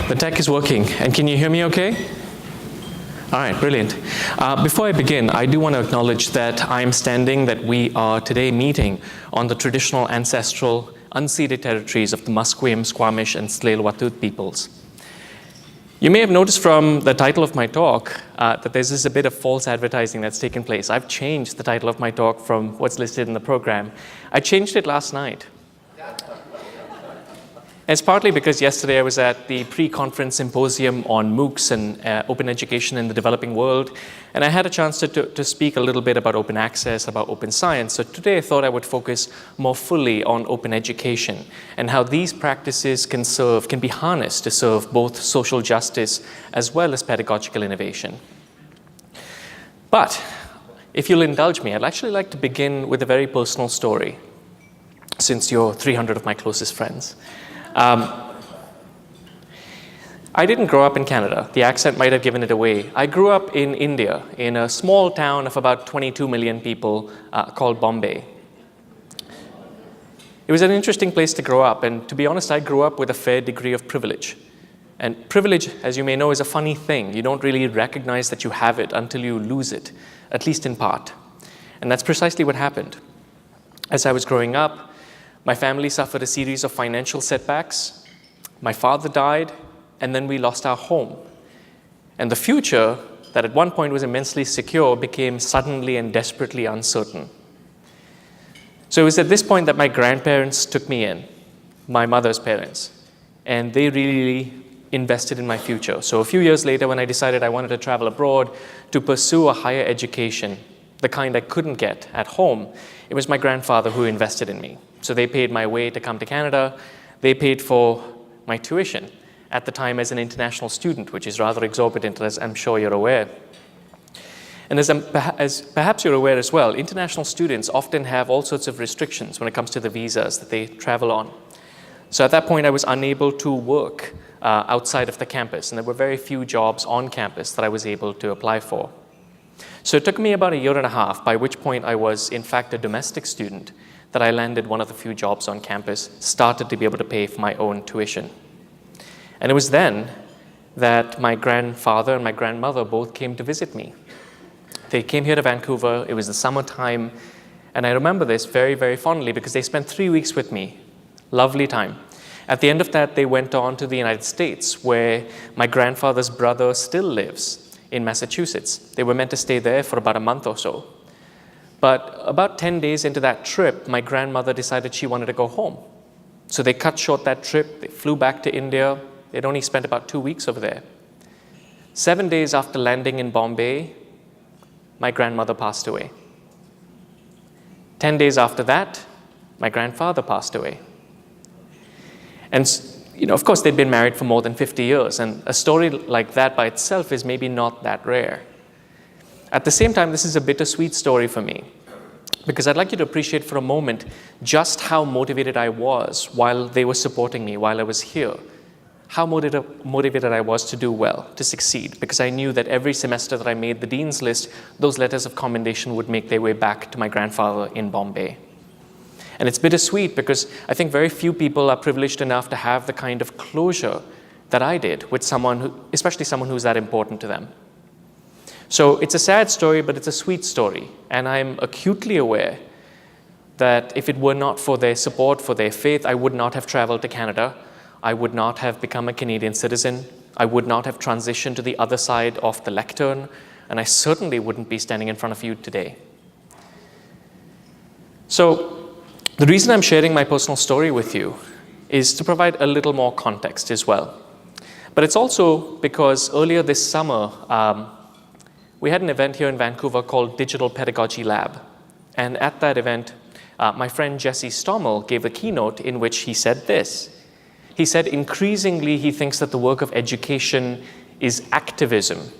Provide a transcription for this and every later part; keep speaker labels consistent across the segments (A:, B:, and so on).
A: The tech is working, and can you hear me okay? All right, brilliant. Before I begin, I do want to acknowledge that we are today meeting on the traditional, ancestral, unceded territories of the Musqueam, Squamish, and Tsleil-Waututh peoples. You may have noticed from the title of my talk that there's a bit of false advertising that's taken place. I've changed the title of my talk from what's listed in the program. I changed it last night. It's partly because yesterday I was at the pre-conference symposium on MOOCs and open education in the developing world, and I had a chance to speak a little bit about open access, about open science. So today I thought I would focus more fully on open education and how these practices can be harnessed to serve both social justice as well as pedagogical innovation. But if you'll indulge me, I'd actually like to begin with a very personal story, since you're 300 of my closest friends. I didn't grow up in Canada. The accent might have given it away. I grew up in India, in a small town of about 22 million people called Bombay. It was an interesting place to grow up, and to be honest, I grew up with a fair degree of privilege. And privilege, as you may know, is a funny thing. You don't really recognize that you have it until you lose it, at least in part. And that's precisely what happened. As I was growing up, my family suffered a series of financial setbacks. My father died, and then we lost our home. And the future, that at one point was immensely secure, became suddenly and desperately uncertain. So it was at this point that my grandparents took me in, my mother's parents, and they really invested in my future. So a few years later, when I decided I wanted to travel abroad to pursue a higher education, the kind I couldn't get at home, it was my grandfather who invested in me. So they paid my way to come to Canada. They paid for my tuition at the time as an international student, which is rather exorbitant, as I'm sure you're aware. And as perhaps you're aware as well, international students often have all sorts of restrictions when it comes to the visas that they travel on. So at that point, I was unable to work outside of the campus, and there were very few jobs on campus that I was able to apply for. So it took me about a year and a half, by which point I was, in fact, a domestic student, that I landed one of the few jobs on campus, started to be able to pay for my own tuition. And it was then that my grandfather and my grandmother both came to visit me. They came here to Vancouver. It was the summertime, and I remember this very, very fondly because they spent 3 weeks with me. Lovely time. At the end of that, they went on to the United States, where my grandfather's brother still lives in Massachusetts. They were meant to stay there for about a month or so. But about 10 days into that trip, my grandmother decided she wanted to go home. So they cut short that trip. They flew back to India. They'd only spent about 2 weeks over there. 7 days after landing in Bombay, my grandmother passed away. 10 days after that, my grandfather passed away. And of course, they'd been married for more than 50 years, and a story like that by itself is maybe not that rare. At the same time, this is a bittersweet story for me, because I'd like you to appreciate for a moment just how motivated I was while they were supporting me, while I was here. How motivated I was to do well, to succeed, because I knew that every semester that I made the dean's list, those letters of commendation would make their way back to my grandfather in Bombay. And it's bittersweet because I think very few people are privileged enough to have the kind of closure that I did with someone especially someone who's that important to them. So it's a sad story, but it's a sweet story. And I'm acutely aware that if it were not for their support, for their faith, I would not have traveled to Canada. I would not have become a Canadian citizen. I would not have transitioned to the other side of the lectern. And I certainly wouldn't be standing in front of you today. So the reason I'm sharing my personal story with you is to provide a little more context as well. But it's also because earlier this summer, we had an event here in Vancouver called Digital Pedagogy Lab. And at that event, my friend Jesse Stommel gave a keynote in which he said this. He said increasingly he thinks that the work of education is activism,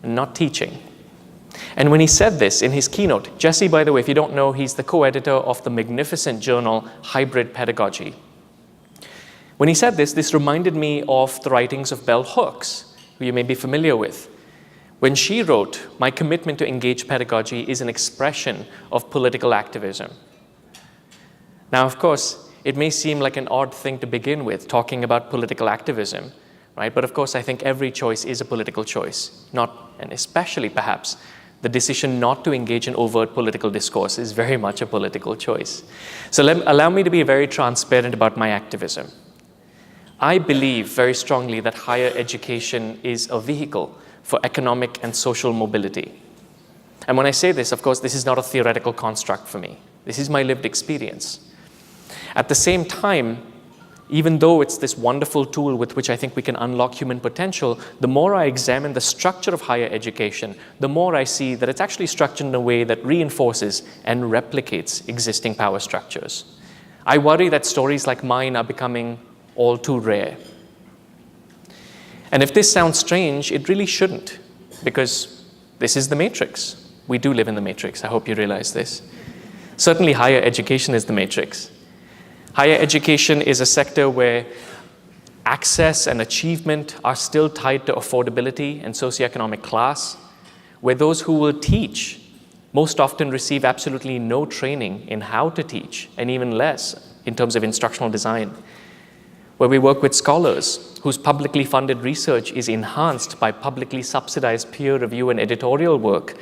A: not teaching. And when he said this in his keynote, Jesse, by the way, if you don't know, he's the co-editor of the magnificent journal Hybrid Pedagogy. When he said this reminded me of the writings of Bell Hooks, who you may be familiar with. When she wrote, "My commitment to engaged pedagogy is an expression of political activism." Now, of course, it may seem like an odd thing to begin with, talking about political activism, right? But of course, I think every choice is a political choice, and especially perhaps the decision not to engage in overt political discourse is very much a political choice. So allow me to be very transparent about my activism. I believe very strongly that higher education is a vehicle for economic and social mobility. And when I say this, of course, this is not a theoretical construct for me. This is my lived experience. At the same time, even though it's this wonderful tool with which I think we can unlock human potential, the more I examine the structure of higher education, the more I see that it's actually structured in a way that reinforces and replicates existing power structures. I worry that stories like mine are becoming all too rare. And if this sounds strange, it really shouldn't, because this is the matrix. We do live in the matrix. I hope you realize this. Certainly, higher education is the matrix. Higher education is a sector where access and achievement are still tied to affordability and socioeconomic class, where those who will teach most often receive absolutely no training in how to teach, and even less in terms of instructional design, where we work with scholars whose publicly funded research is enhanced by publicly subsidized peer review and editorial work,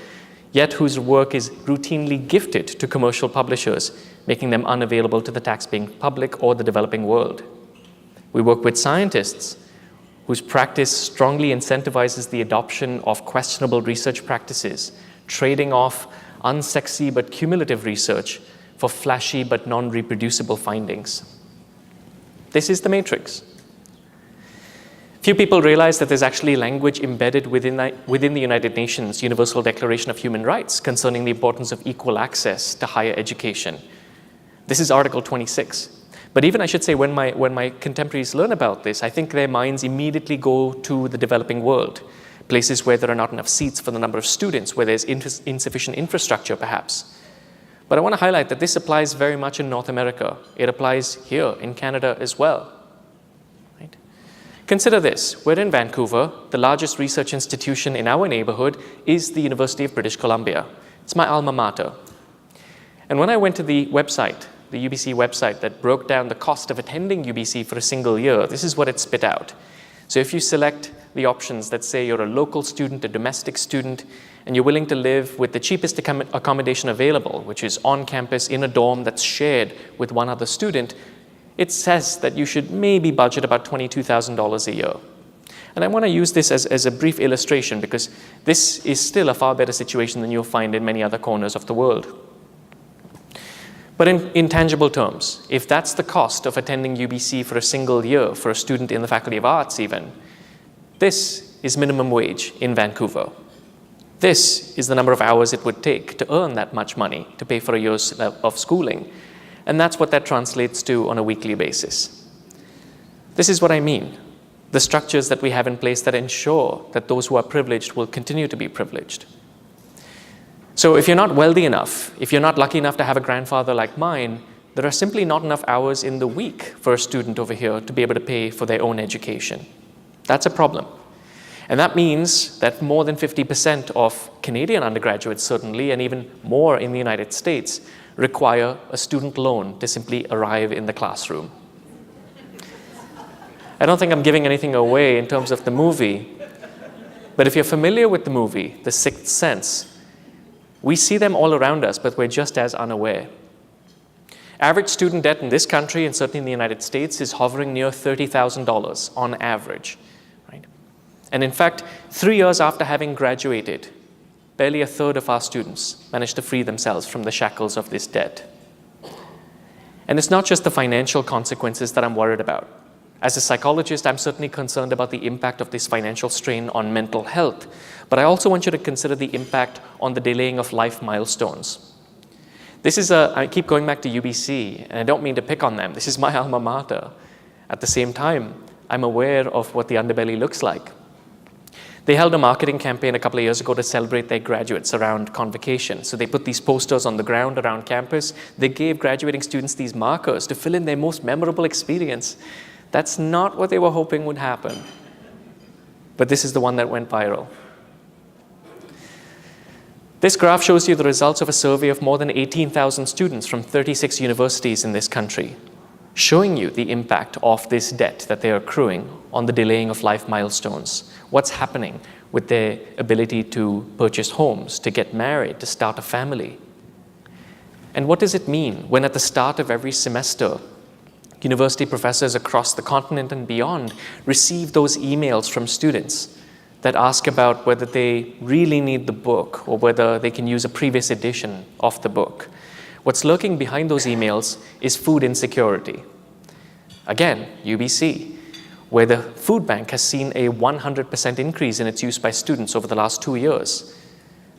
A: yet whose work is routinely gifted to commercial publishers, making them unavailable to the tax-paying public or the developing world. We work with scientists whose practice strongly incentivizes the adoption of questionable research practices, trading off unsexy but cumulative research for flashy but non-reproducible findings. This is the matrix. Few people realize that there's actually language embedded within the United Nations Universal Declaration of Human Rights concerning the importance of equal access to higher education. This is Article 26. But even, I should say, when my contemporaries learn about this, I think their minds immediately go to the developing world, places where there are not enough seats for the number of students, where there's insufficient infrastructure, perhaps. But I want to highlight that this applies very much in North America. It applies here in Canada as well. Right? Consider this. We're in Vancouver. The largest research institution in our neighborhood is the University of British Columbia. It's my alma mater. And when I went to the website, the UBC website that broke down the cost of attending UBC for a single year, this is what it spit out. So if you select the options that say you're a local student, a domestic student, and you're willing to live with the cheapest accommodation available, which is on campus in a dorm that's shared with one other student, it says that you should maybe budget about $22,000 a year. And I want to use this as a brief illustration because this is still a far better situation than you'll find in many other corners of the world. But in tangible terms, if that's the cost of attending UBC for a single year for a student in the Faculty of Arts even, this is minimum wage in Vancouver. This is the number of hours it would take to earn that much money to pay for a year's of schooling. And that's what that translates to on a weekly basis. This is what I mean. The structures that we have in place that ensure that those who are privileged will continue to be privileged. So if you're not wealthy enough, if you're not lucky enough to have a grandfather like mine, there are simply not enough hours in the week for a student over here to be able to pay for their own education. That's a problem. And that means that more than 50% of Canadian undergraduates, certainly, and even more in the United States, require a student loan to simply arrive in the classroom. I don't think I'm giving anything away in terms of the movie, but if you're familiar with the movie, The Sixth Sense, we see them all around us, but we're just as unaware. Average student debt in this country, and certainly in the United States, is hovering near $30,000 on average. Right? And in fact, 3 years after having graduated, barely a third of our students manage to free themselves from the shackles of this debt. And it's not just the financial consequences that I'm worried about. As a psychologist, I'm certainly concerned about the impact of this financial strain on mental health, but I also want you to consider the impact on the delaying of life milestones. I keep going back to UBC, and I don't mean to pick on them. This is my alma mater. At the same time, I'm aware of what the underbelly looks like. They held a marketing campaign a couple of years ago to celebrate their graduates around convocation. So they put these posters on the ground around campus. They gave graduating students these markers to fill in their most memorable experience. That's not what they were hoping would happen. But this is the one that went viral. This graph shows you the results of a survey of more than 18,000 students from 36 universities in this country, showing you the impact of this debt that they are accruing on the delaying of life milestones. What's happening with their ability to purchase homes, to get married, to start a family. And what does it mean when at the start of every semester, university professors across the continent and beyond receive those emails from students that ask about whether they really need the book or whether they can use a previous edition of the book? What's lurking behind those emails is food insecurity. Again, UBC, where the food bank has seen a 100% increase in its use by students over the last 2 years.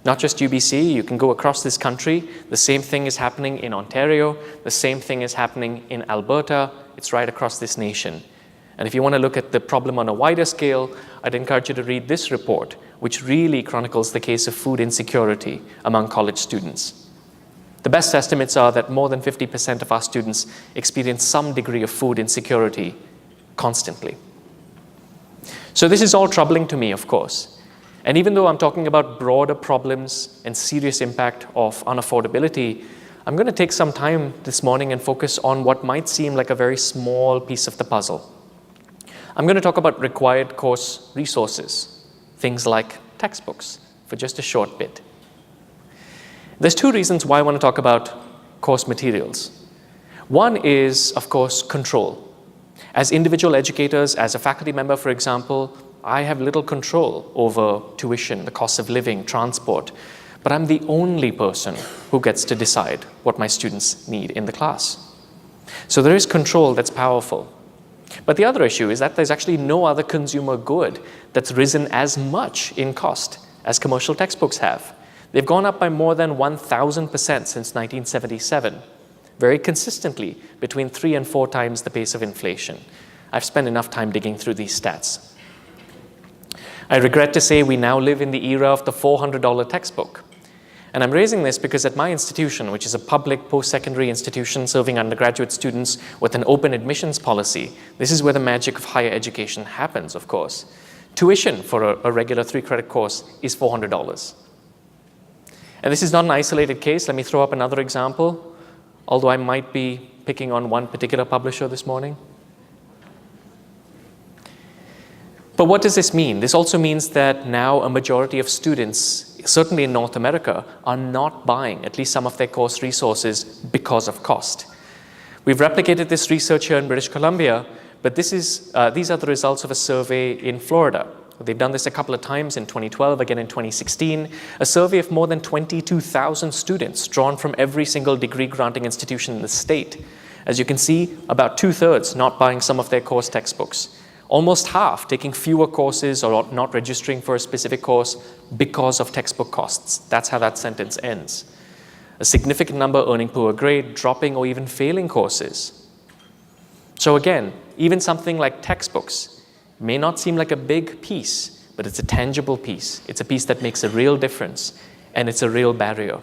A: Not just UBC, you can go across this country. The same thing is happening in Ontario. The same thing is happening in Alberta. It's right across this nation. And if you want to look at the problem on a wider scale, I'd encourage you to read this report, which really chronicles the case of food insecurity among college students. The best estimates are that more than 50% of our students experience some degree of food insecurity constantly. So this is all troubling to me, of course. And even though I'm talking about broader problems and serious impact of unaffordability, I'm going to take some time this morning and focus on what might seem like a very small piece of the puzzle. I'm going to talk about required course resources, things like textbooks, for just a short bit. There's two reasons why I want to talk about course materials. One is, of course, control. As individual educators, as a faculty member, for example, I have little control over tuition, the cost of living, transport, but I'm the only person who gets to decide what my students need in the class. So there is control that's powerful. But the other issue is that there's actually no other consumer good that's risen as much in cost as commercial textbooks have. They've gone up by more than 1,000% since 1977, very consistently between 3 and 4 times the pace of inflation. I've spent enough time digging through these stats. I regret to say we now live in the era of the $400 textbook. And I'm raising this because at my institution, which is a public post-secondary institution serving undergraduate students with an open admissions policy, this is where the magic of higher education happens, of course. Tuition for a regular 3-credit course is $400. And this is not an isolated case. Let me throw up another example, although I might be picking on one particular publisher this morning. But what does this mean? This also means that now a majority of students, certainly in North America, are not buying at least some of their course resources because of cost. We've replicated this research here in British Columbia, but these are the results of a survey in Florida. They've done this a couple of times in 2012, again in 2016, a survey of more than 22,000 students drawn from every single degree granting institution in the state. As you can see, about 2/3 not buying some of their course textbooks. Almost half taking fewer courses or not registering for a specific course because of textbook costs. That's how that sentence ends. A significant number earning poor grade, dropping or even failing courses. So again, even something like textbooks may not seem like a big piece, but it's a tangible piece. It's a piece that makes a real difference, and it's a real barrier.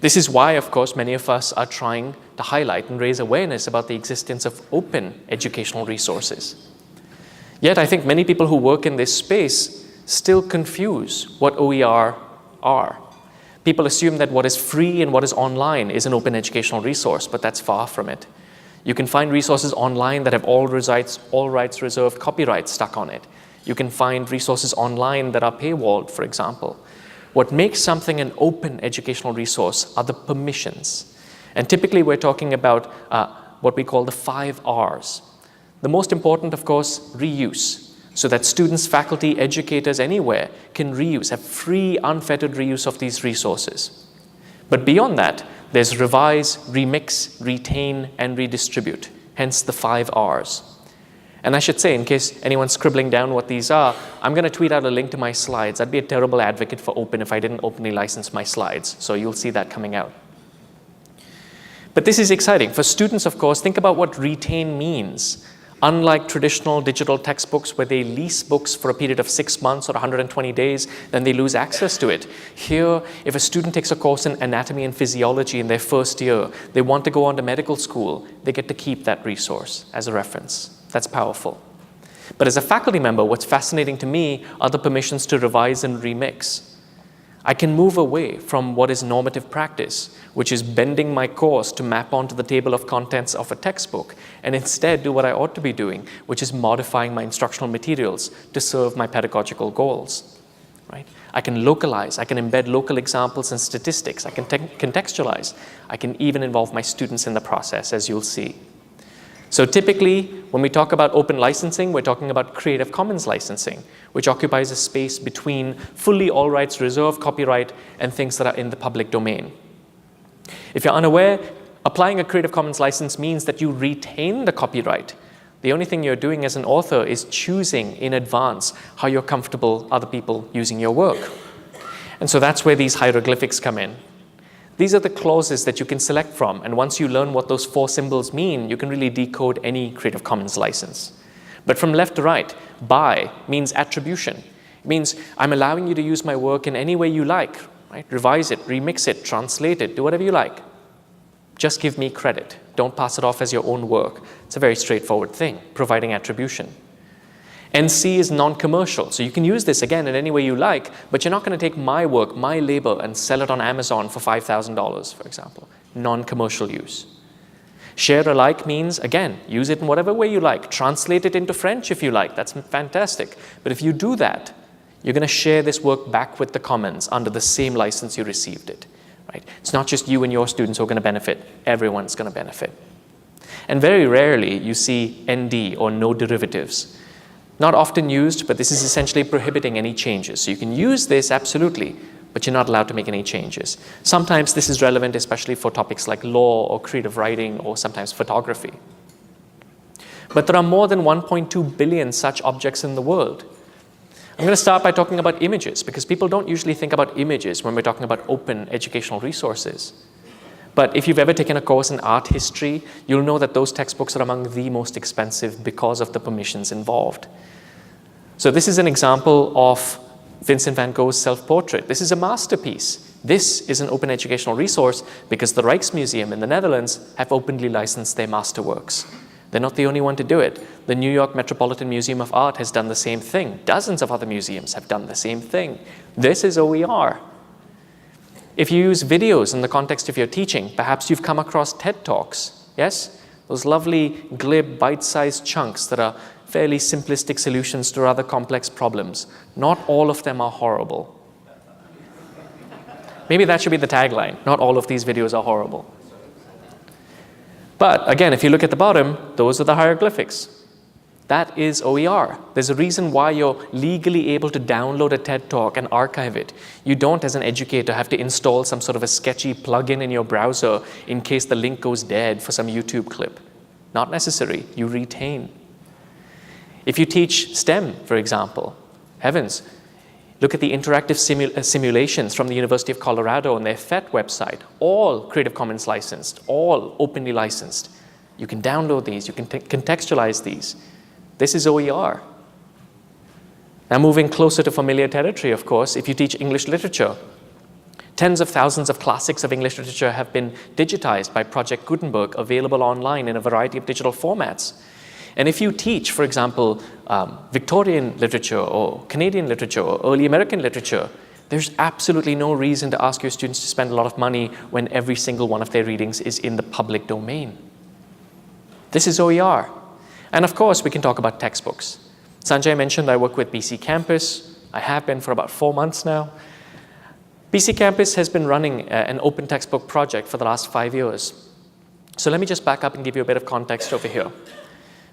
A: This is why, of course, many of us are trying to highlight and raise awareness about the existence of open educational resources. Yet I think many people who work in this space still confuse what OER are. People assume that what is free and what is online is an open educational resource, but that's far from it. You can find resources online that have all rights reserved, copyright stuck on it. You can find resources online that are paywalled, for example. What makes something an open educational resource are the permissions. And typically we're talking about what we call the 5 R's. The most important, of course, reuse, so that students, faculty, educators anywhere can reuse, have free, unfettered reuse of these resources. But beyond that, there's revise, remix, retain, and redistribute, hence the 5 R's. And I should say, in case anyone's scribbling down what these are, I'm going to tweet out a link to my slides. I'd be a terrible advocate for open if I didn't openly license my slides, so you'll see that coming out. But this is exciting. For students, of course, think about what retain means. Unlike traditional digital textbooks where they lease books for a period of 6 months or 120 days, then they lose access to it. Here, if a student takes a course in anatomy and physiology in their first year, they want to go on to medical school, they get to keep that resource as a reference. That's powerful. But as a faculty member, what's fascinating to me are the permissions to revise and remix. I can move away from what is normative practice, which is bending my course to map onto the table of contents of a textbook, and instead do what I ought to be doing, which is modifying my instructional materials to serve my pedagogical goals. Right? I can localize, I can embed local examples and statistics, I can contextualize, I can even involve my students in the process, as you'll see. So typically, when we talk about open licensing, we're talking about Creative Commons licensing, which occupies a space between fully all rights reserved copyright and things that are in the public domain. If you're unaware, applying a Creative Commons license means that you retain the copyright. The only thing you're doing as an author is choosing in advance how you're comfortable other people using your work. And so that's where these hieroglyphics come in. These are the clauses that you can select from, and once you learn what those 4 symbols mean, you can really decode any Creative Commons license. But from left to right, by means attribution. It means I'm allowing you to use my work in any way you like, right? Revise it, remix it, translate it, do whatever you like. Just give me credit. Don't pass it off as your own work. It's a very straightforward thing, providing attribution. NC is non-commercial, so you can use this again in any way you like, but you're not going to take my work, my label, and sell it on Amazon for $5,000, for example. Non-commercial use. Share alike means, again, use it in whatever way you like. Translate it into French if you like. That's fantastic. But if you do that, you're going to share this work back with the commons under the same license you received it. Right? It's not just you and your students who are going to benefit. Everyone's going to benefit. And very rarely you see ND, or no derivatives. Not often used, but this is essentially prohibiting any changes. So you can use this, absolutely, but you're not allowed to make any changes. Sometimes this is relevant, especially for topics like law or creative writing or sometimes photography. But there are more than 1.2 billion such objects in the world. I'm going to start by talking about images, because people don't usually think about images when we're talking about open educational resources. But if you've ever taken a course in art history, you'll know that those textbooks are among the most expensive because of the permissions involved. So this is an example of Vincent van Gogh's self-portrait. This is a masterpiece. This is an open educational resource because the Rijksmuseum in the Netherlands have openly licensed their masterworks. They're not the only one to do it. The New York Metropolitan Museum of Art has done the same thing. Dozens of other museums have done the same thing. This is OER. If you use videos in the context of your teaching, perhaps you've come across TED Talks, yes? Those lovely, glib, bite-sized chunks that are fairly simplistic solutions to rather complex problems. Not all of them are horrible. Maybe that should be the tagline. Not all of these videos are horrible. But again, if you look at the bottom, those are the hieroglyphics. That is OER. There's a reason why you're legally able to download a TED Talk and archive it. You don't, as an educator, have to install some sort of a sketchy plugin in your browser in case the link goes dead for some YouTube clip. Not necessary. You retain. If you teach STEM, for example, heavens, look at the interactive simulations from the University of Colorado on their FET website. All Creative Commons licensed, all openly licensed. You can download these, you can contextualize these. This is OER. Now moving closer to familiar territory, of course, if you teach English literature, tens of thousands of classics of English literature have been digitized by Project Gutenberg, available online in a variety of digital formats. And if you teach, for example, Victorian literature or Canadian literature or early American literature, there's absolutely no reason to ask your students to spend a lot of money when every single one of their readings is in the public domain. This is OER. And of course, we can talk about textbooks. Sanjay mentioned I work with BC Campus. I have been for about 4 months now. BC Campus has been running an open textbook project for the last 5 years. So let me just back up and give you a bit of context over here.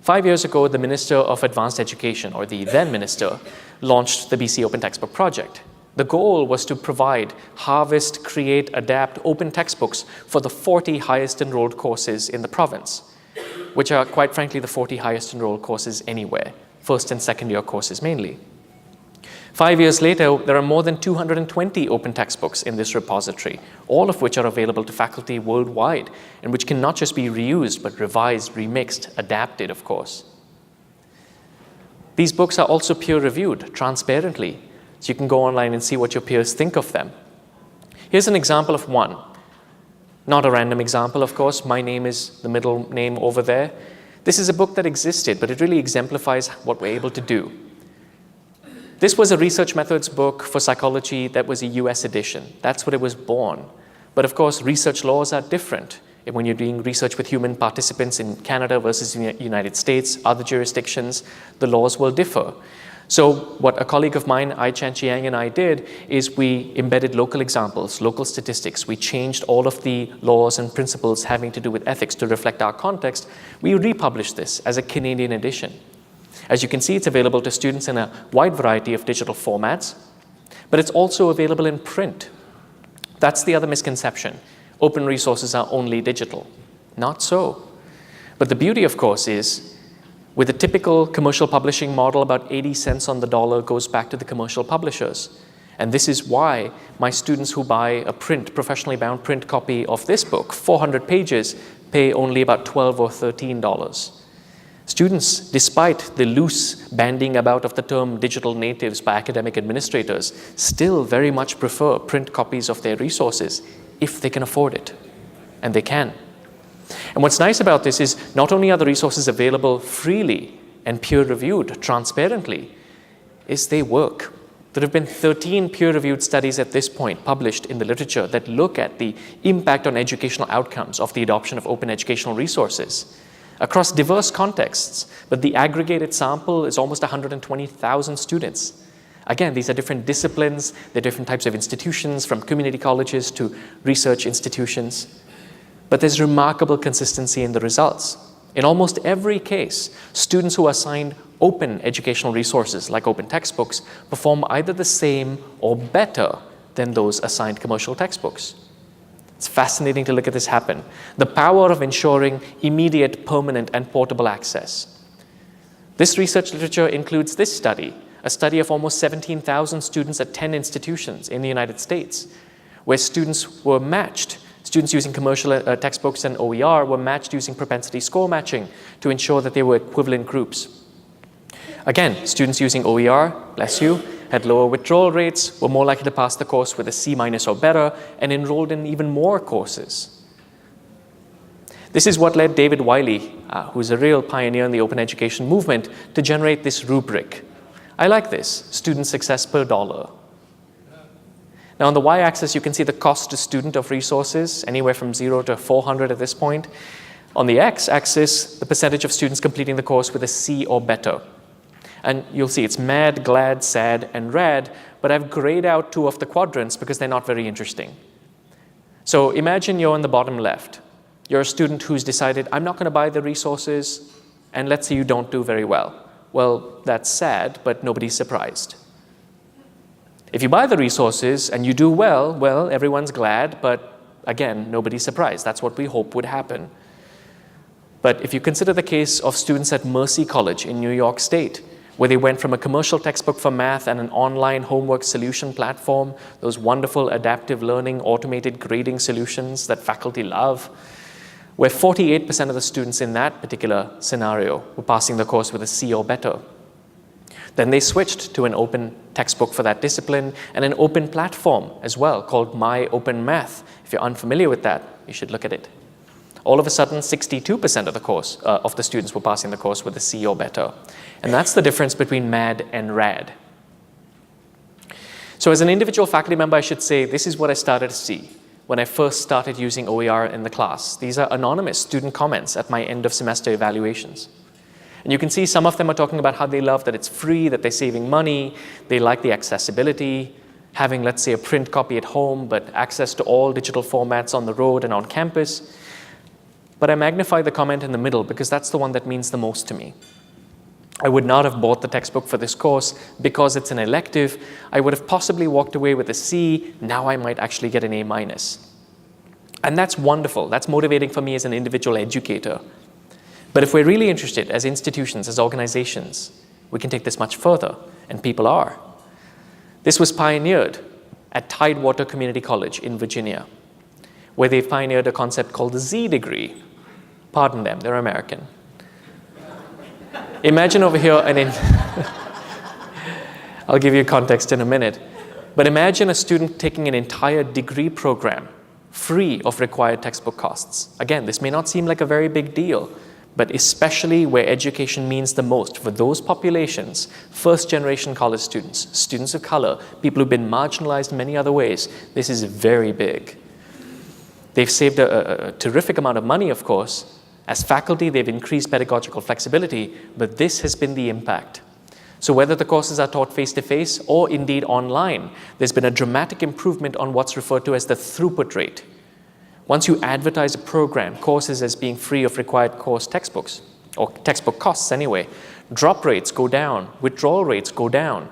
A: 5 years ago, the Minister of Advanced Education, or the then Minister, launched the BC Open Textbook Project. The goal was to provide, harvest, create, adapt open textbooks for the 40 highest enrolled courses in the province, which are, quite frankly, the 40 highest enrolled courses anywhere, first and second year courses mainly. 5 years later, there are more than 220 open textbooks in this repository, all of which are available to faculty worldwide, and which can not just be reused, but revised, remixed, adapted, of course. These books are also peer-reviewed transparently, so you can go online and see what your peers think of them. Here's an example of one. Not a random example, of course. My name is the middle name over there. This is a book that existed, but it really exemplifies what we're able to do. This was a research methods book for psychology that was a US edition. That's what it was born. But of course, research laws are different. When you're doing research with human participants in Canada versus the United States, other jurisdictions, the laws will differ. So what a colleague of mine, Jhangiani, and I did is we embedded local examples, local statistics. We changed all of the laws and principles having to do with ethics to reflect our context. We republished this as a Canadian edition. As you can see, it's available to students in a wide variety of digital formats, but it's also available in print. That's the other misconception. Open resources are only digital. Not so. But the beauty, of course, is with a typical commercial publishing model, about 80 cents on the dollar goes back to the commercial publishers. And this is why my students who buy a professionally bound print copy of this book, 400 pages, pay only about $12 or $13. Students, despite the loose banding about of the term digital natives by academic administrators, still very much prefer print copies of their resources if they can afford it. And they can. And what's nice about this is not only are the resources available freely and peer-reviewed transparently, is they work. There have been 13 peer-reviewed studies at this point published in the literature that look at the impact on educational outcomes of the adoption of open educational resources across diverse contexts, but the aggregated sample is almost 120,000 students. Again, these are different disciplines, they're different types of institutions, from community colleges to research institutions. But there's remarkable consistency in the results. In almost every case, students who are assigned open educational resources, like open textbooks, perform either the same or better than those assigned commercial textbooks. It's fascinating to look at this happen. The power of ensuring immediate, permanent, and portable access. This research literature includes this study, a study of almost 17,000 students at 10 institutions in the United States, where students were matched. Students using commercial textbooks and OER were matched using propensity score matching to ensure that they were equivalent groups. Again, students using OER, bless you, had lower withdrawal rates, were more likely to pass the course with a C- or better, and enrolled in even more courses. This is what led David Wiley, who's a real pioneer in the open education movement, to generate this rubric. I like this, student success per dollar. Now on the y-axis, you can see the cost to student of resources, anywhere from 0 to 400 at this point. On the x-axis, the percentage of students completing the course with a C or better. And you'll see it's mad, glad, sad, and rad, but I've grayed out 2 of the quadrants because they're not very interesting. So imagine you're on the bottom left. You're a student who's decided, I'm not going to buy the resources, and let's say you don't do very well. Well, that's sad, but nobody's surprised. If you buy the resources and you do well, well, everyone's glad, but again, nobody's surprised. That's what we hope would happen. But if you consider the case of students at Mercy College in New York State, where they went from a commercial textbook for math and an online homework solution platform, those wonderful adaptive learning, automated grading solutions that faculty love, where 48% of the students in that particular scenario were passing the course with a C or better. Then they switched to an open textbook for that discipline and an open platform as well called My Open Math. If you're unfamiliar with that, you should look at it. All of a sudden, 62% of the students were passing the course with a C or better. And that's the difference between MAD and RAD. So as an individual faculty member, I should say this is what I started to see when I first started using OER in the class. These are anonymous student comments at my end of semester evaluations. And you can see some of them are talking about how they love that it's free, that they're saving money, they like the accessibility, having, let's say, a print copy at home, but access to all digital formats on the road and on campus. But I magnify the comment in the middle because that's the one that means the most to me. I would not have bought the textbook for this course because it's an elective. I would have possibly walked away with a C. Now I might actually get an A-. And that's wonderful. That's motivating for me as an individual educator. But if we're really interested as institutions, as organizations, we can take this much further, and people are. This was pioneered at Tidewater Community College in Virginia, where they pioneered a concept called the Z degree. Pardon them, they're American. Imagine over here I'll give you context in a minute, but imagine a student taking an entire degree program free of required textbook costs. Again, this may not seem like a very big deal, but especially where education means the most for those populations, first-generation college students, students of color, people who've been marginalized in many other ways, this is very big. They've saved a terrific amount of money, of course. As faculty, they've increased pedagogical flexibility, but this has been the impact. So whether the courses are taught face-to-face or indeed online, there's been a dramatic improvement on what's referred to as the throughput rate. Once you advertise a program, courses as being free of required course textbooks, or textbook costs anyway, drop rates go down, withdrawal rates go down,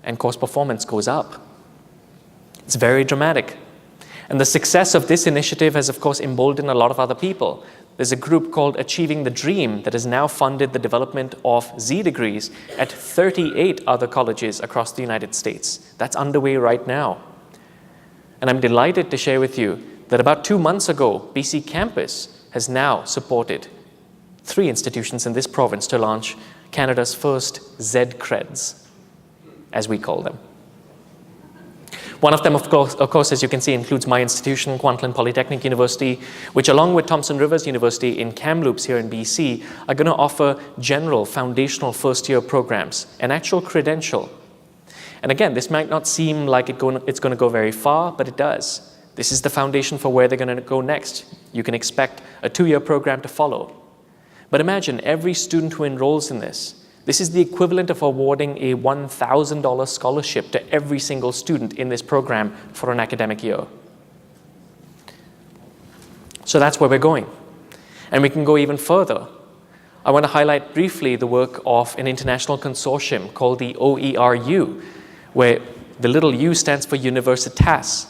A: and course performance goes up. It's very dramatic. And the success of this initiative has, of course, emboldened a lot of other people. There's a group called Achieving the Dream that has now funded the development of Z degrees at 38 other colleges across the United States. That's underway right now. And I'm delighted to share with you that about 2 months ago, BC Campus has now supported 3 institutions in this province to launch Canada's first Z-Creds, as we call them. One of them, of course, as you can see, includes my institution, Kwantlen Polytechnic University, which along with Thompson Rivers University in Kamloops here in BC, are going to offer general foundational first-year programs, an actual credential. And again, this might not seem like it's going to go very far, but it does. This is the foundation for where they're going to go next. You can expect a 2-year program to follow. But imagine every student who enrolls in this. This is the equivalent of awarding a $1,000 scholarship to every single student in this program for an academic year. So that's where we're going. And we can go even further. I want to highlight briefly the work of an international consortium called the OERU, where the little u stands for Universitas.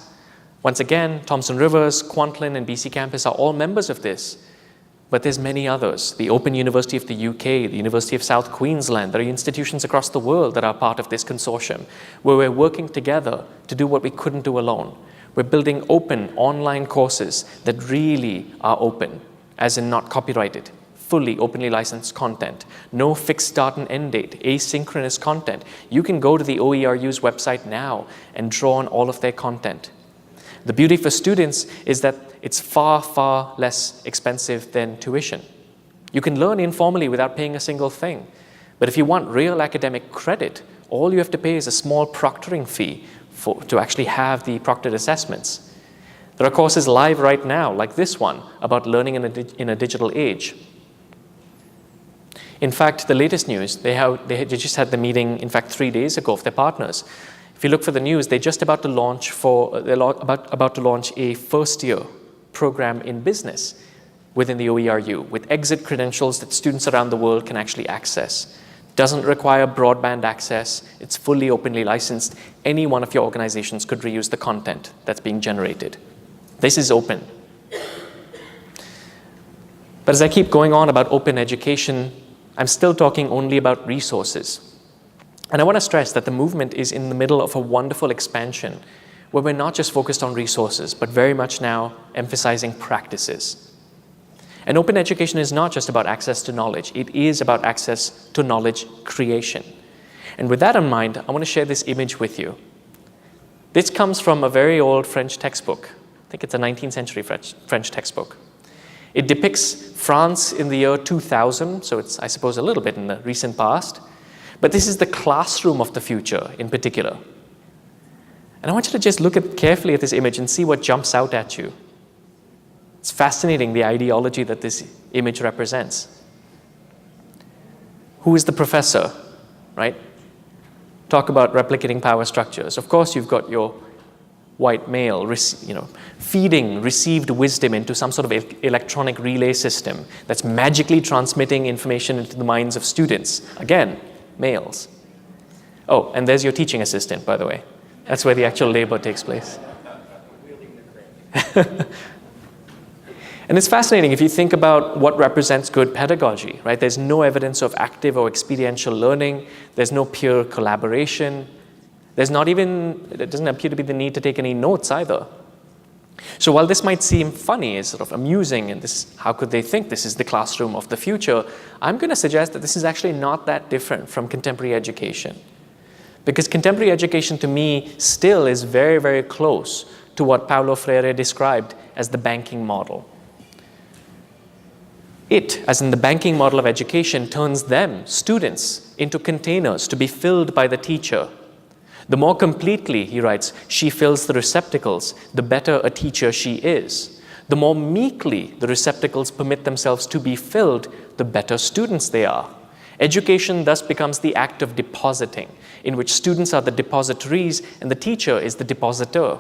A: Once again, Thompson Rivers, Kwantlen, and BC Campus are all members of this. But there's many others. The Open University of the UK, the University of South Queensland. There are institutions across the world that are part of this consortium, where we're working together to do what we couldn't do alone. We're building open online courses that really are open, as in not copyrighted, fully openly licensed content. No fixed start and end date, asynchronous content. You can go to the OERU's website now and draw on all of their content. The beauty for students is that it's far, far less expensive than tuition. You can learn informally without paying a single thing. But if you want real academic credit, all you have to pay is a small proctoring fee to actually have the proctored assessments. There are courses live right now, like this one, about learning in a digital age. In fact, the latest news, they just had the meeting, in fact, 3 days ago of their partners. If you look for the news, they're just about to launch a first-year program in business within the OERU with exit credentials that students around the world can actually access. Doesn't require broadband access. It's fully openly licensed. Any one of your organizations could reuse the content that's being generated. This is open. But as I keep going on about open education, I'm still talking only about resources. And I want to stress that the movement is in the middle of a wonderful expansion where we're not just focused on resources, but very much now emphasizing practices. And open education is not just about access to knowledge. It is about access to knowledge creation. And with that in mind, I want to share this image with you. This comes from a very old French textbook. I think it's a 19th century French textbook. It depicts France in the year 2000, so it's, I suppose, a little bit in the recent past. But this is the classroom of the future in particular. And I want you to just look carefully at this image and see what jumps out at you. It's fascinating, the ideology that this image represents. Who is the professor, right? Talk about replicating power structures. Of course, you've got your white male, feeding received wisdom into some sort of electronic relay system that's magically transmitting information into the minds of students. Again, males. Oh, and there's your teaching assistant, by the way. That's where the actual labor takes place. And it's fascinating if you think about what represents good pedagogy, right? There's no evidence of active or experiential learning. There's no peer collaboration. There's not even, it doesn't appear to be the need to take any notes either. So while this might seem funny, it's sort of amusing, and this, how could they think this is the classroom of the future? I'm going to suggest that this is actually not that different from contemporary education. Because contemporary education, to me, still is very, very close to what Paulo Freire described as the banking model. It, as in the banking model of education, turns them, students, into containers to be filled by the teacher. The more completely, he writes, she fills the receptacles, the better a teacher she is. The more meekly the receptacles permit themselves to be filled, the better students they are. Education thus becomes the act of depositing, in which students are the depositories and the teacher is the depositor.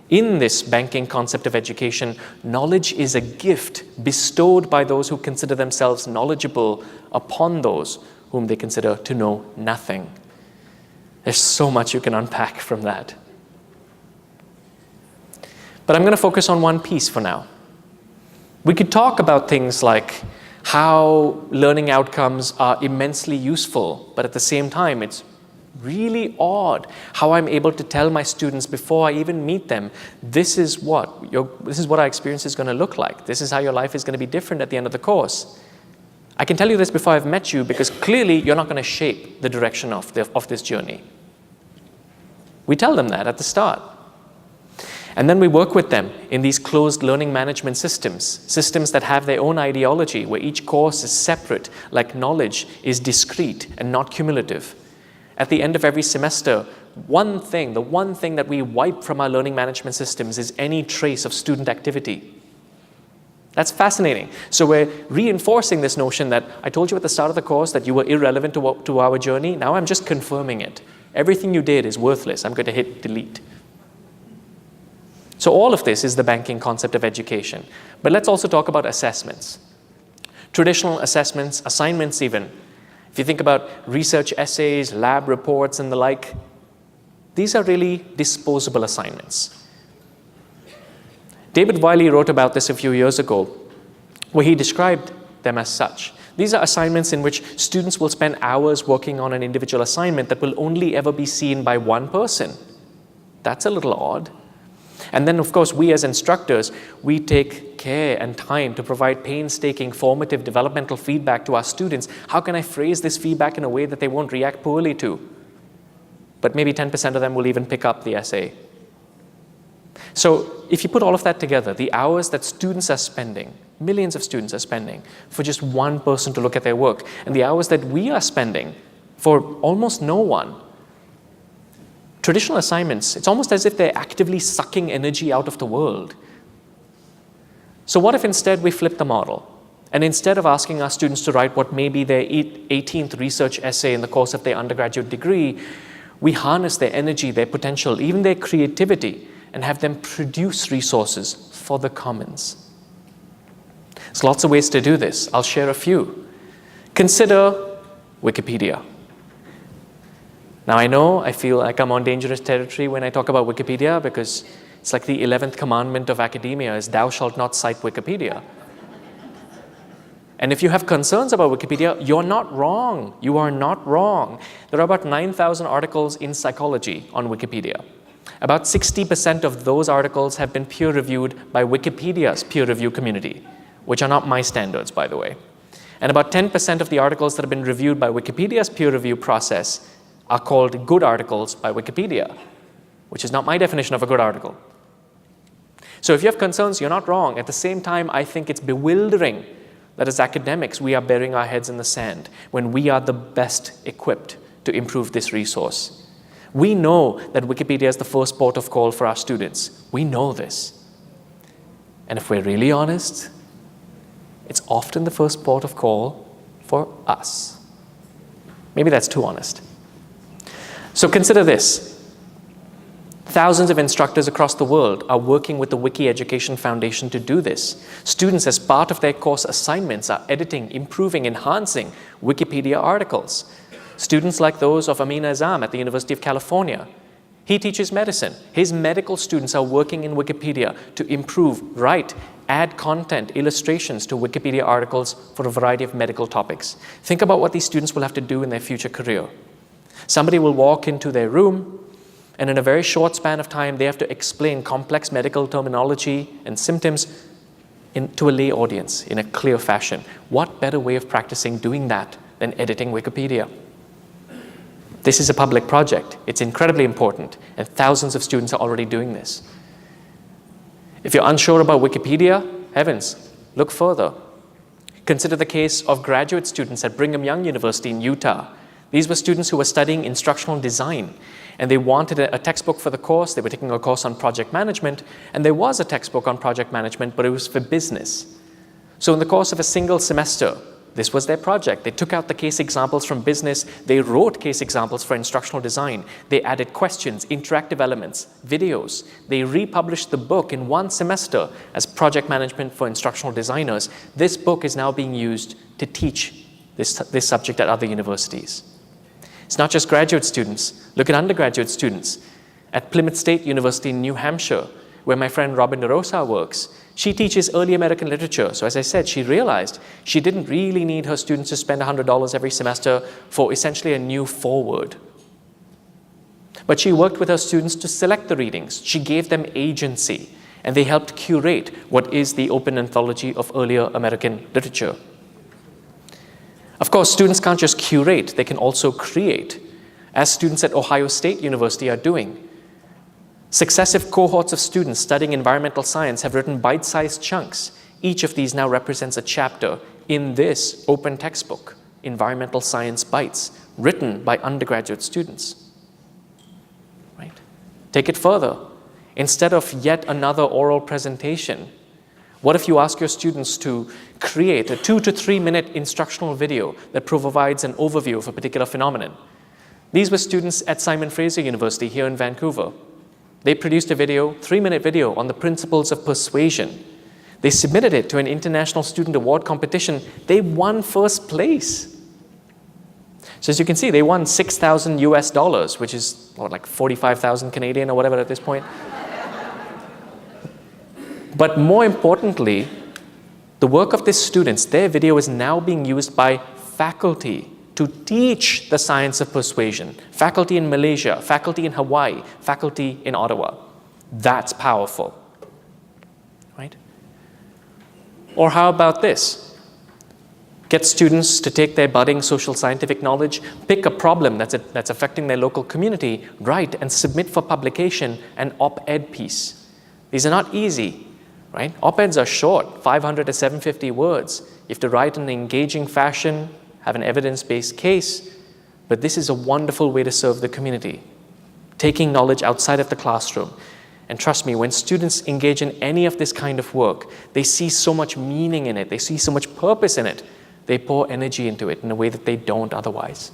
A: In this banking concept of education, knowledge is a gift bestowed by those who consider themselves knowledgeable upon those whom they consider to know nothing. There's so much you can unpack from that. But I'm going to focus on one piece for now. We could talk about things like how learning outcomes are immensely useful, but at the same time, it's really odd how I'm able to tell my students before I even meet them, this is what our experience is going to look like. This is how your life is going to be different at the end of the course. I can tell you this before I've met you because clearly you're not going to shape the direction of this journey. We tell them that at the start. And then we work with them in these closed learning management systems that have their own ideology, where each course is separate, like knowledge is discrete and not cumulative. At the end of every semester, the one thing that we wipe from our learning management systems is any trace of student activity. That's fascinating. So we're reinforcing this notion that I told you at the start of the course that you were irrelevant to our journey. Now I'm just confirming it. Everything you did is worthless. I'm going to hit delete. So all of this is the banking concept of education. But let's also talk about assessments. Traditional assessments, assignments even. If you think about research essays, lab reports, and the like, these are really disposable assignments. David Wiley wrote about this a few years ago, where he described them as such. These are assignments in which students will spend hours working on an individual assignment that will only ever be seen by one person. That's a little odd. And then, of course, we as instructors, we take care and time to provide painstaking, formative, developmental feedback to our students. How can I phrase this feedback in a way that they won't react poorly to? But maybe 10% of them will even pick up the essay. So if you put all of that together, the hours that students are spending, millions of students are spending for just one person to look at their work, and the hours that we are spending for almost no one. Traditional assignments, it's almost as if they're actively sucking energy out of the world. So what if instead we flip the model? And instead of asking our students to write what may be their 18th research essay in the course of their undergraduate degree, we harness their energy, their potential, even their creativity, and have them produce resources for the commons. There's lots of ways to do this. I'll share a few. Consider Wikipedia. Now I feel like I'm on dangerous territory when I talk about Wikipedia because it's like the 11th commandment of academia is thou shalt not cite Wikipedia. And if you have concerns about Wikipedia, you're not wrong. You are not wrong. There are about 9,000 articles in psychology on Wikipedia. About 60% of those articles have been peer-reviewed by Wikipedia's peer review community, which are not my standards, by the way. And about 10% of the articles that have been reviewed by Wikipedia's peer review process are called good articles by Wikipedia, which is not my definition of a good article. So if you have concerns, you're not wrong. At the same time, I think it's bewildering that as academics, we are burying our heads in the sand when we are the best equipped to improve this resource. We know that Wikipedia is the first port of call for our students. We know this. And if we're really honest, it's often the first port of call for us. Maybe that's too honest. So consider this. Thousands of instructors across the world are working with the Wiki Education Foundation to do this. Students, as part of their course assignments, are editing, improving, enhancing Wikipedia articles. Students like those of Amin Azam at the University of California. He teaches medicine. His medical students are working in Wikipedia to improve, write, add content, illustrations to Wikipedia articles for a variety of medical topics. Think about what these students will have to do in their future career. Somebody will walk into their room, and in a very short span of time, they have to explain complex medical terminology and symptoms to a lay audience in a clear fashion. What better way of practicing doing that than editing Wikipedia? This is a public project. It's incredibly important, and thousands of students are already doing this. If you're unsure about Wikipedia, heavens, look further. Consider the case of graduate students at Brigham Young University in Utah. These were students who were studying instructional design, and they wanted a textbook for the course. They were taking a course on project management, and there was a textbook on project management, but it was for business. So in the course of a single semester, this was their project. They took out the case examples from business. They wrote case examples for instructional design. They added questions, interactive elements, videos. They republished the book in one semester as project management for instructional designers. This book is now being used to teach this subject at other universities. It's not just graduate students. Look at undergraduate students. At Plymouth State University in New Hampshire, where my friend Robin DeRosa works, she teaches early American literature. So as I said, she realized she didn't really need her students to spend $100 every semester for essentially a new foreword. But she worked with her students to select the readings. She gave them agency, and they helped curate what is the open anthology of earlier American literature. Of course, students can't just curate, they can also create, as students at Ohio State University are doing. Successive cohorts of students studying environmental science have written bite-sized chunks. Each of these now represents a chapter in this open textbook, Environmental Science Bites, written by undergraduate students. Right? Take it further. Instead of yet another oral presentation, what if you ask your students to create a 2 to 3 minute instructional video that provides an overview of a particular phenomenon? These were students at Simon Fraser University here in Vancouver. They produced a video, 3-minute video, on the principles of persuasion. They submitted it to an international student award competition. They won first place. So as you can see, they won $6,000 US, which is like 45,000 Canadian or whatever at this point. But more importantly, the work of these students, their video is now being used by faculty to teach the science of persuasion. Faculty in Malaysia, faculty in Hawaii, faculty in Ottawa. That's powerful, right? Or how about this? Get students to take their budding social scientific knowledge, pick a problem that's affecting their local community, write and submit for publication an op-ed piece. These are not easy, right? Op-eds are short, 500 to 750 words. You have to write in an engaging fashion, have an evidence-based case, but this is a wonderful way to serve the community, taking knowledge outside of the classroom. And trust me, when students engage in any of this kind of work, they see so much meaning in it, they see so much purpose in it, they pour energy into it in a way that they don't otherwise.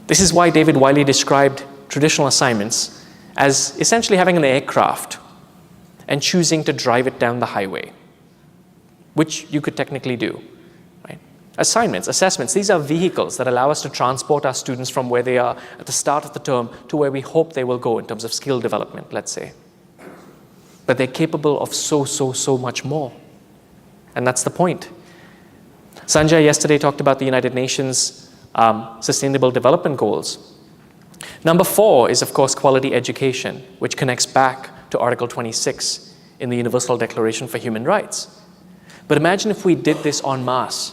A: This is why David Wiley described traditional assignments as essentially having an aircraft and choosing to drive it down the highway, which you could technically do. Assignments, assessments, these are vehicles that allow us to transport our students from where they are at the start of the term to where we hope they will go in terms of skill development, let's say. But they're capable of so much more. And that's the point. Sanjay yesterday talked about the United Nations Sustainable Development Goals. Number 4 is, of course, quality education, which connects back to Article 26 in the Universal Declaration for Human Rights. But imagine if we did this en masse.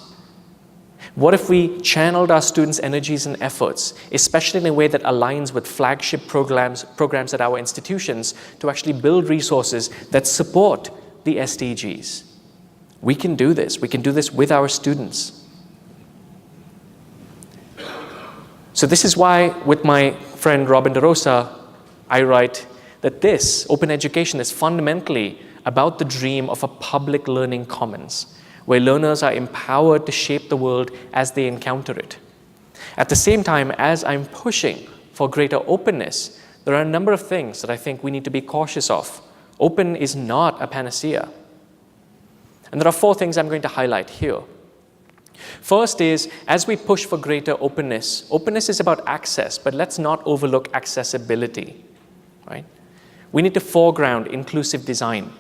A: What if we channeled our students' energies and efforts, especially in a way that aligns with flagship programs at our institutions, to actually build resources that support the SDGs? We can do this. We can do this with our students. So this is why, with my friend Robin DeRosa, I write that this, open education, is fundamentally about the dream of a public learning commons, where learners are empowered to shape the world as they encounter it. At the same time, as I'm pushing for greater openness, there are a number of things that I think we need to be cautious of. Open is not a panacea. And there are 4 things I'm going to highlight here. First is, as we push for greater openness, openness is about access, but let's not overlook accessibility, right? We need to foreground inclusive design,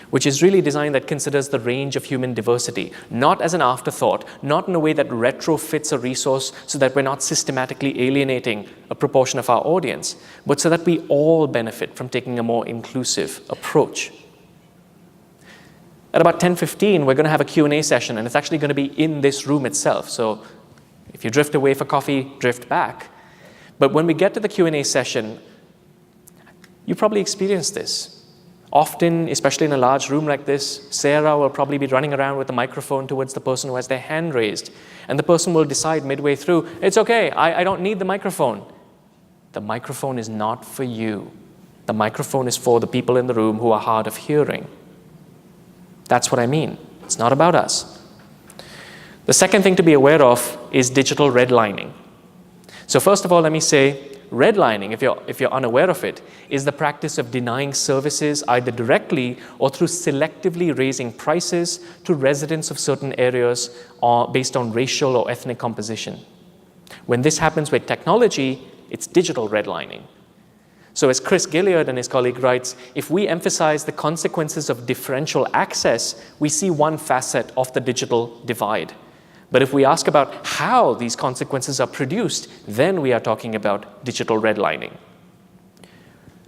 A: which is really design that considers the range of human diversity, not as an afterthought, not in a way that retrofits a resource so that we're not systematically alienating a proportion of our audience, but so that we all benefit from taking a more inclusive approach. At about 10:15, we're going to have a Q&A session, and it's actually going to be in this room itself. So if you drift away for coffee, drift back. But when we get to the Q&A session, you probably experienced this. Often, especially in a large room like this, Sarah will probably be running around with the microphone towards the person who has their hand raised. And the person will decide midway through, it's okay, I don't need the microphone. The microphone is not for you. The microphone is for the people in the room who are hard of hearing. That's what I mean. It's not about us. The second thing to be aware of is digital redlining. So first of all, let me say, redlining, if you're unaware of it, is the practice of denying services either directly or through selectively raising prices to residents of certain areas based on racial or ethnic composition. When this happens with technology, it's digital redlining. So as Chris Gilliard and his colleague writes, if we emphasize the consequences of differential access, we see one facet of the digital divide. But if we ask about how these consequences are produced, then we are talking about digital redlining.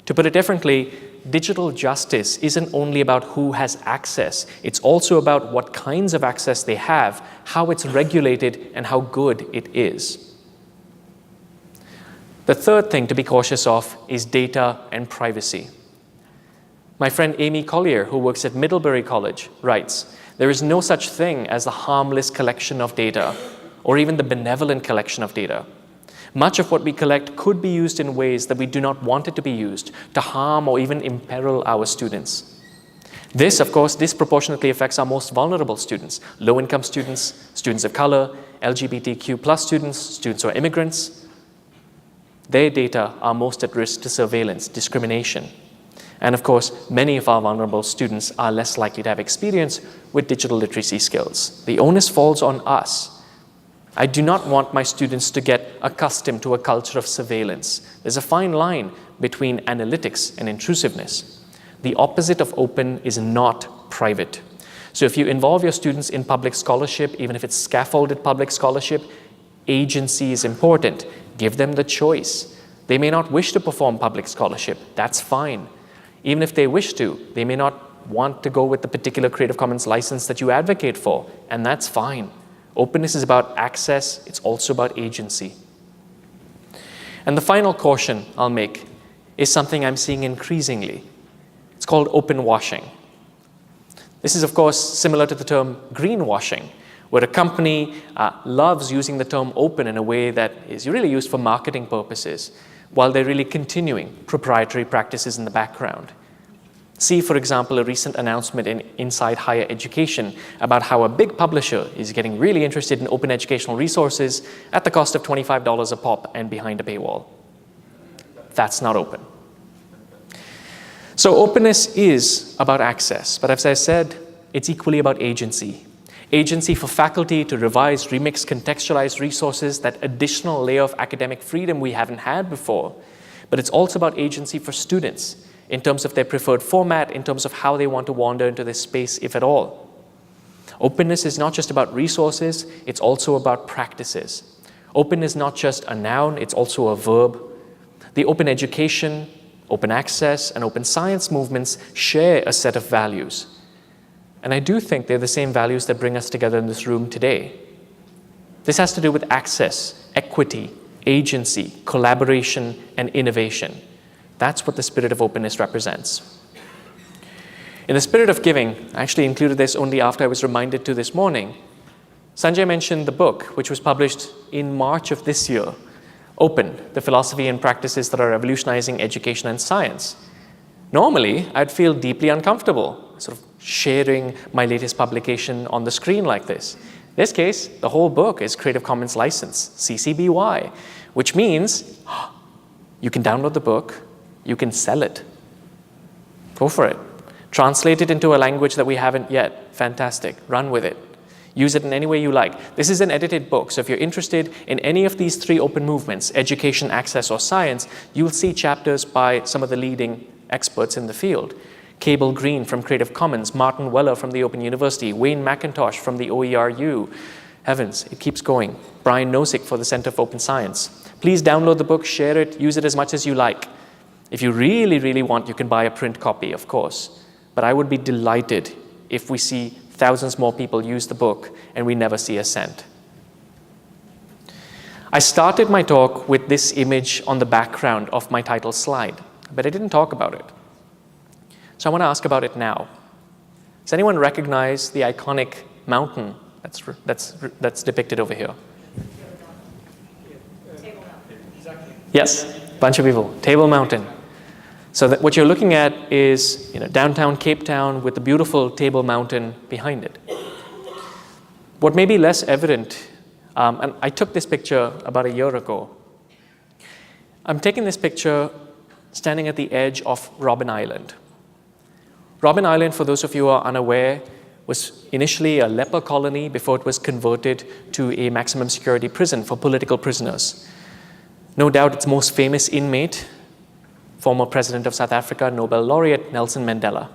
A: To put it differently, digital justice isn't only about who has access. It's also about what kinds of access they have, how it's regulated, and how good it is. The third thing to be cautious of is data and privacy. My friend Amy Collier, who works at Middlebury College, writes, there is no such thing as the harmless collection of data, or even the benevolent collection of data. Much of what we collect could be used in ways that we do not want it to be used, to harm or even imperil our students. This, of course, disproportionately affects our most vulnerable students, low-income students, students of color, LGBTQ+ students, students who are immigrants. Their data are most at risk to surveillance, discrimination. And of course, many of our vulnerable students are less likely to have experience with digital literacy skills. The onus falls on us. I do not want my students to get accustomed to a culture of surveillance. There's a fine line between analytics and intrusiveness. The opposite of open is not private. So if you involve your students in public scholarship, even if it's scaffolded public scholarship, agency is important. Give them the choice. They may not wish to perform public scholarship. That's fine. Even if they wish to, they may not want to go with the particular Creative Commons license that you advocate for, and that's fine. Openness is about access. It's also about agency. And the final caution I'll make is something I'm seeing increasingly. It's called open washing. This is, of course, similar to the term greenwashing, where a company loves using the term open in a way that is really used for marketing purposes, while they're really continuing proprietary practices in the background. See, for example, a recent announcement in Inside Higher Education about how a big publisher is getting really interested in open educational resources at the cost of $25 a pop and behind a paywall. That's not open. So openness is about access, but as I said, it's equally about agency. Agency for faculty to revise, remix, contextualize resources, that additional layer of academic freedom we haven't had before. But it's also about agency for students in terms of their preferred format, in terms of how they want to wander into this space, if at all. Openness is not just about resources, it's also about practices. Open is not just a noun, it's also a verb. The open education, open access, and open science movements share a set of values. And I do think they're the same values that bring us together in this room today. This has to do with access, equity, agency, collaboration, and innovation. That's what the spirit of openness represents. In the spirit of giving, I actually included this only after I was reminded to this morning. Sanjay mentioned the book, which was published in March of this year, Open, the Philosophy and Practices that are Revolutionizing Education and Science. Normally, I'd feel deeply uncomfortable, sort of sharing my latest publication on the screen like this. In this case, the whole book is Creative Commons license, CC BY, which means you can download the book, you can sell it. Go for it. Translate it into a language that we haven't yet. Fantastic. Run with it. Use it in any way you like. This is an edited book, so if you're interested in any of these three open movements, education, access, or science, you'll see chapters by some of the leading experts in the field. Cable Green from Creative Commons, Martin Weller from the Open University, Wayne McIntosh from the OERU. Heavens, it keeps going. Brian Nosek for the Center for Open Science. Please download the book, share it, use it as much as you like. If you really, really want, you can buy a print copy, of course. But I would be delighted if we see thousands more people use the book and we never see a cent. I started my talk with this image on the background of my title slide, but I didn't talk about it. So I want to ask about it now. Does anyone recognize the iconic mountain that's depicted over here? Yes, bunch of people. Table Mountain. So what you're looking at is downtown Cape Town with the beautiful Table Mountain behind it. What may be less evident, and I took this picture about a year ago. I'm taking this picture standing at the edge of Robben Island. Robben Island, for those of you who are unaware, was initially a leper colony before it was converted to a maximum security prison for political prisoners. No doubt its most famous inmate, former president of South Africa, Nobel laureate Nelson Mandela.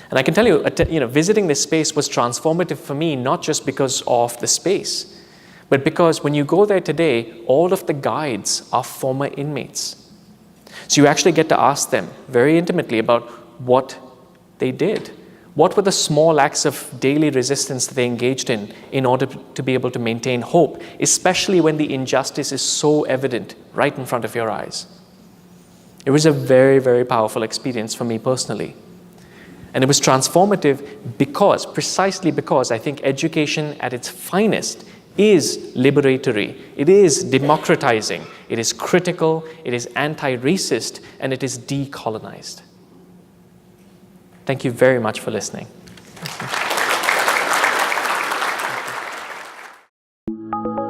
A: And I can tell you, visiting this space was transformative for me, not just because of the space, but because when you go there today, all of the guides are former inmates. So you actually get to ask them very intimately about what they did. What were the small acts of daily resistance that they engaged in order to be able to maintain hope, especially when the injustice is so evident right in front of your eyes? It was a very, very powerful experience for me personally. And it was transformative precisely because I think education at its finest is liberatory, it is democratizing, it is critical, it is anti-racist, and it is decolonized. Thank you very much for listening. Thank you.